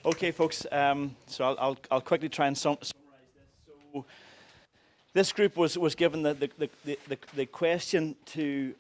Okay, folks. So I'll quickly try and summarize this. So this group was given the question to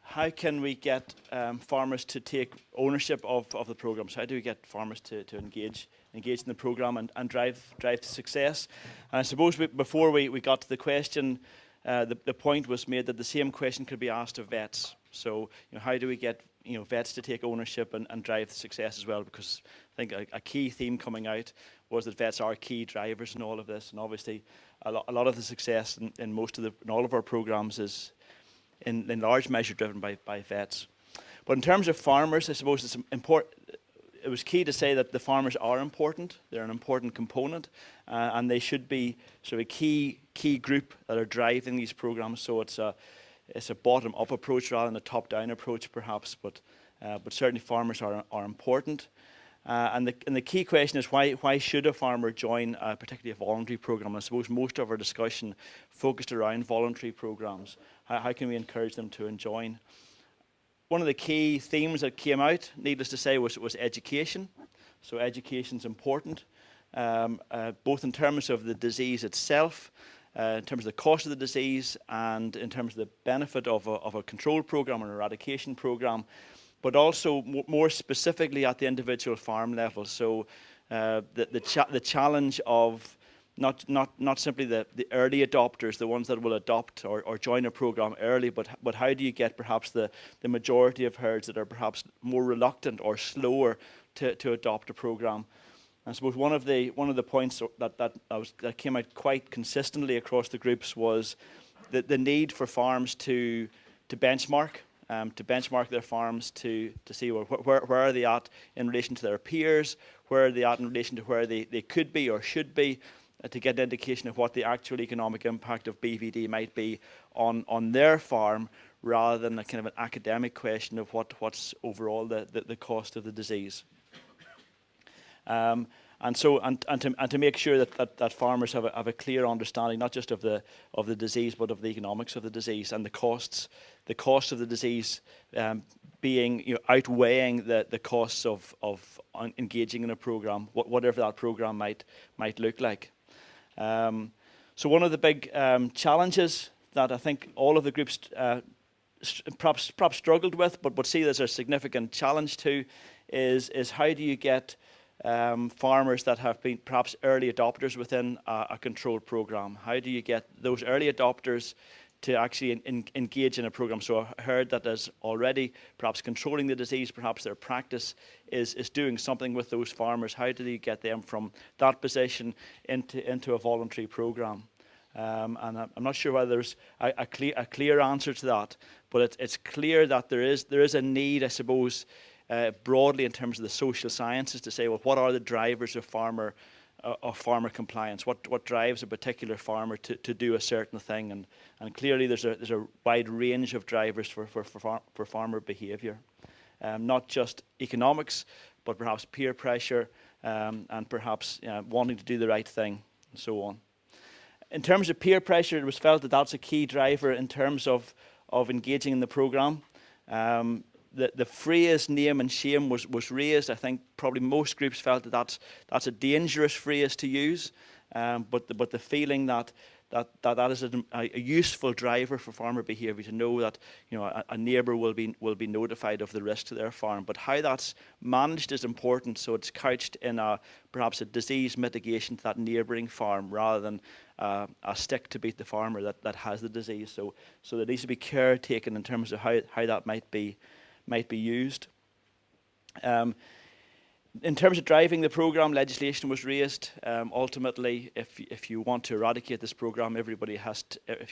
how can we get farmers to take ownership of the programs? How do we get farmers to engage in the program and drive to success? And I suppose before we got to the question, the point was made that the same question could be asked of vets. So how do we get vets to take ownership and drive the success as well? Because I think a key theme coming out was that vets are key drivers in all of this, and obviously a lot of the success in all of our programs is in large measure driven by vets. But in terms of farmers, I suppose it's important. It was key to say that the farmers are important. They're an important component, and they should be sort of a key group that are driving these programs. So it's a bottom-up approach rather than a top-down approach, perhaps. But certainly farmers are important. And the key question is why should a farmer join particularly a voluntary program? I suppose most of our discussion focused around voluntary programs. How can we encourage them to join? One of the key themes that came out, needless to say, was education. So education is important, both in terms of the disease itself, in terms of the cost of the disease, and in terms of the benefit of a control program, an eradication program, but also more specifically at the individual farm level. So the challenge of not simply the early adopters, the ones that will adopt or join a program early, but how do you get perhaps the majority of herds that are perhaps more reluctant or slower to adopt a program? I suppose one of the points that came out quite consistently across the groups was the need for farms to benchmark. To benchmark their farms to see where are they at in relation to their peers, where are they at in relation to where they could be or should be, to get an indication of what the actual economic impact of BVD might be on their farm, rather than a kind of an academic question of what's overall the cost of the disease. And to make sure that farmers have a clear understanding not just of the disease, but of the economics of the disease and the cost of the disease being outweighing the costs of engaging in a program, whatever that program might look like. So one of the big challenges that I think all of the groups perhaps struggled with, but see there's a significant challenge to, is how do you get farmers that have been perhaps early adopters within a controlled program? How do you get those early adopters to actually engage in a program? So I heard that as already perhaps controlling the disease, perhaps their practice is doing something with those farmers. How do you get them from that position into a voluntary program? And I'm not sure whether there's a clear answer to that, but it's clear that there is a need, I suppose, broadly in terms of the social sciences, to say, well, what are the drivers of farmer compliance? What drives a particular farmer to do a certain thing? And clearly there's a wide range of drivers for farmer behaviour, not just economics, but perhaps peer pressure, and perhaps wanting to do the right thing, and so on. In terms of peer pressure, it was felt that that's a key driver in terms of engaging in the programme. The phrase name and shame was raised. I think probably most groups felt that that's a dangerous phrase to use, but the feeling that is a useful driver for farmer behaviour, to know that a neighbour will be notified of the risk to their farm. But how that's managed is important. So it's couched in perhaps a disease mitigation to that neighbouring farm, rather than a stick to beat the farmer that has the disease. So there needs to be care taken in terms of how that might be used. In terms of driving the program, legislation was raised. Ultimately, if you want to eradicate this program, if you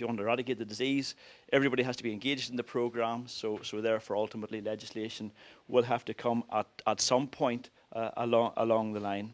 want to eradicate the disease, everybody has to be engaged in the program. So therefore, ultimately, legislation will have to come at some point along the line.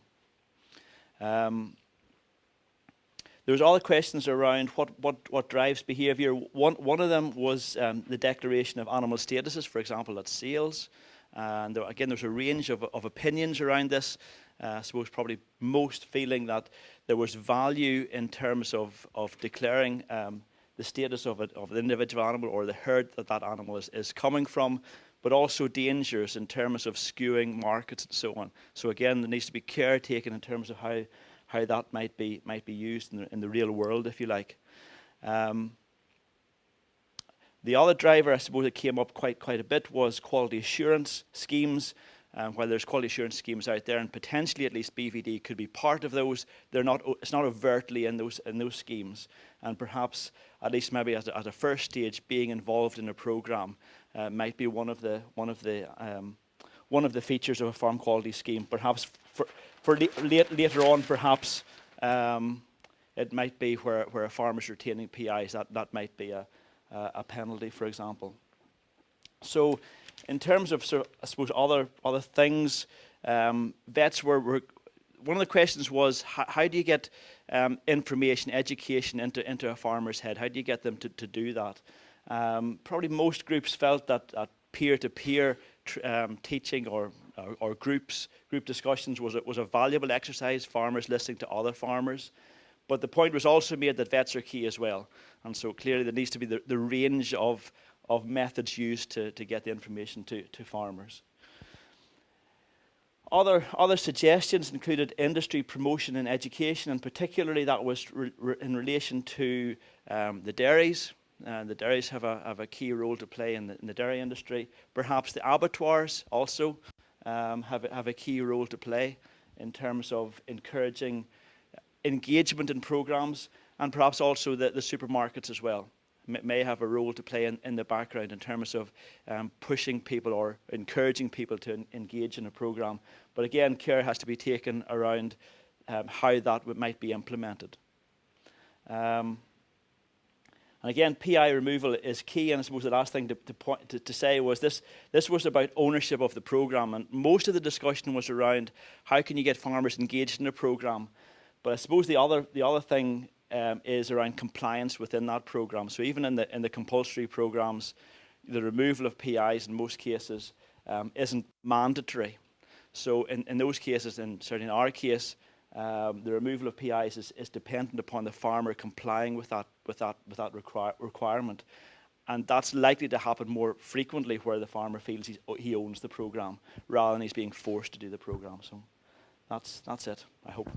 There was other questions around what drives behaviour. One of them was the declaration of animal statuses, for example, at sales. And again, there's a range of opinions around this. I suppose probably most feeling that there was value in terms of declaring the status of the individual animal or the herd that animal is coming from. but also dangers in terms of skewing markets and so on. So again, there needs to be care taken in terms of how that might be used in the real world, if you like. The other driver, I suppose, that came up quite a bit was quality assurance schemes. While there's quality assurance schemes out there, and potentially at least BVD could be part of those, it's not overtly in those schemes. And perhaps, at least maybe at a first stage, being involved in a program might be one of the features of a farm quality scheme. Perhaps for later on, perhaps it might be where a farmer's retaining PIs. That might be a penalty, for example. So, in terms of, I suppose, other things, vets were one of the questions was how do you get information, education into a farmer's head? How do you get them to do that? Probably most groups felt that peer-to-peer teaching or group discussions was a valuable exercise. Farmers listening to other farmers. But the point was also made that vets are key as well. And so clearly there needs to be the range of methods used to get the information to farmers. Other suggestions included industry promotion and education, and particularly that was in relation to the dairies. The dairies have a key role to play in the dairy industry. Perhaps the abattoirs also have a key role to play in terms of encouraging engagement in programs, and perhaps also the supermarkets as well may have a role to play in the background in terms of pushing people or encouraging people to engage in a program. But again, care has to be taken around how that might be implemented. And again, PI removal is key, and I suppose the last thing to say was this was about ownership of the program, and most of the discussion was around how can you get farmers engaged in a program. But I suppose the other thing is around compliance within that program. So even in the compulsory programs, the removal of PIs in most cases isn't mandatory. So in those cases, and certainly in our case, the removal of PIs is dependent upon the farmer complying with that requirement, and that's likely to happen more frequently where the farmer feels he owns the program rather than he's being forced to do the program. So that's it, I hope.